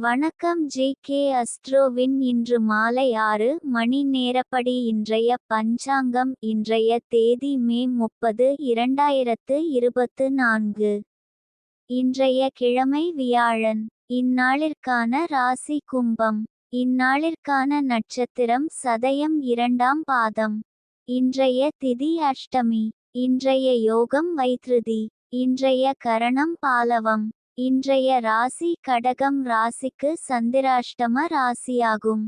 வணக்கம் ஜி.கே. அஸ்ட்ரோவின் இன்று மாலை 6 மணி நேரப்படி இன்றைய பஞ்சாங்கம். இன்றைய தேதி மே 30, 2024. இன்றைய கிழமை வியாழன். இந்நாளிற்கான ராசி கும்பம். இந்நாளிற்கான நட்சத்திரம் சதயம், 2ஆம் பாதம். இன்றைய திதி அஷ்டமி. இன்றைய யோகம் வைத்ருதி. இன்றைய கரணம் பாலவம். இன்றைய ராசி கடகம் ராசிக்கு சந்திராஷ்டம ராசியாகும்.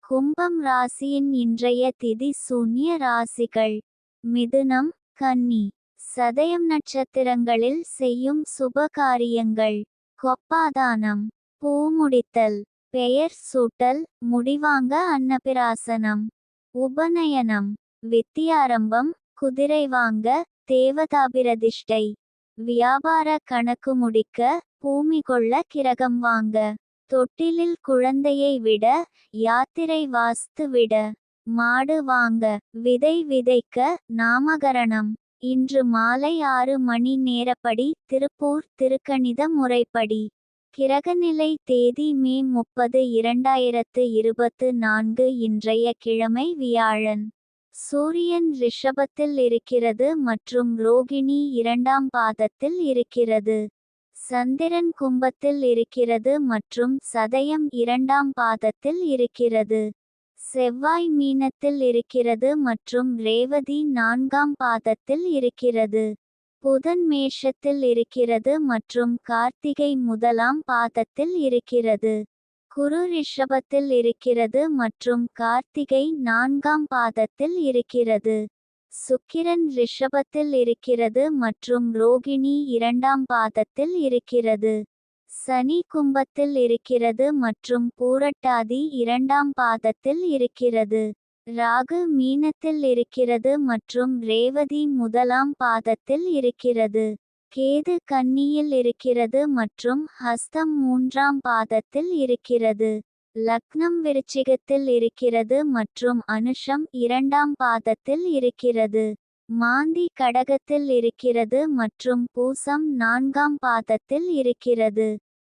கும்பம் ராசியின் இன்றைய திதி சூன்ய ராசிகள்: மிதுனம், கன்னி. சதயம் நட்சத்திரங்களில் செய்யும் சுபகாரியங்கள்: கொப்பாதானம், பூமுடித்தல், பெயர் சூட்டல், முடிவாங்க அன்னபிராசனம், உபநயனம், வித்தியாரம்பம், குதிரை வாங்க, தேவதாபிரதிஷ்டை, வியாபார கணக்கு முடிக்க, பூமி கொள்ள, கிரகம் வாங்க, தொட்டிலில் குழந்தையை விட, யாத்திரை வாஸ்து விட, மாடு வாங்க, விதை விதைக்க, நாமகரணம். இன்று மாலை 6 மணி நேரப்படி திருப்பூர் திருக்கணித முறைப்படி. கிரகநிலை தேதி மே 30, 2024. இன்றைய கிழமை வியாழன். சூரியன் ரிஷபத்தில் இருக்கிறது மற்றும் ரோகிணி 2ஆம் பாதத்தில் இருக்கிறது. சந்திரன் கும்பத்தில் இருக்கிறது மற்றும் சதயம் 2ஆம் பாதத்தில் இருக்கிறது. செவ்வாய் மீனத்தில் இருக்கிறது மற்றும் ரேவதி 4ஆம் பாதத்தில் இருக்கிறது. புதன் மேஷத்தில் இருக்கிறது மற்றும் கார்த்திகை 1ஆம் பாதத்தில் இருக்கிறது. குரு ரிஷபத்தில் இருக்கிறது மற்றும் கார்த்திகை 4ஆம் பாதத்தில் இருக்கிறது. சுக்கிரன் ரிஷபத்தில் இருக்கிறது மற்றும் ரோகிணி 2ஆம் பாதத்தில் இருக்கிறது. சனி கும்பத்தில் இருக்கிறது மற்றும் பூரட்டாதி 2ஆம் பாதத்தில் இருக்கிறது. ராகு மீனத்தில் இருக்கிறது மற்றும் ரேவதி 1ஆம் பாதத்தில் இருக்கிறது. கேது கன்னியில் இருக்கிறது மற்றும் ஹஸ்தம் 3ஆம் பாதத்தில் இருக்கிறது. லக்னம் விருச்சிகத்தில் இருக்கிறது மற்றும் அனுஷம் 2ஆம் பாதத்தில் இருக்கிறது. மாந்தி கடகத்தில் இருக்கிறது மற்றும் பூசம் 4ஆம் பாதத்தில் இருக்கிறது.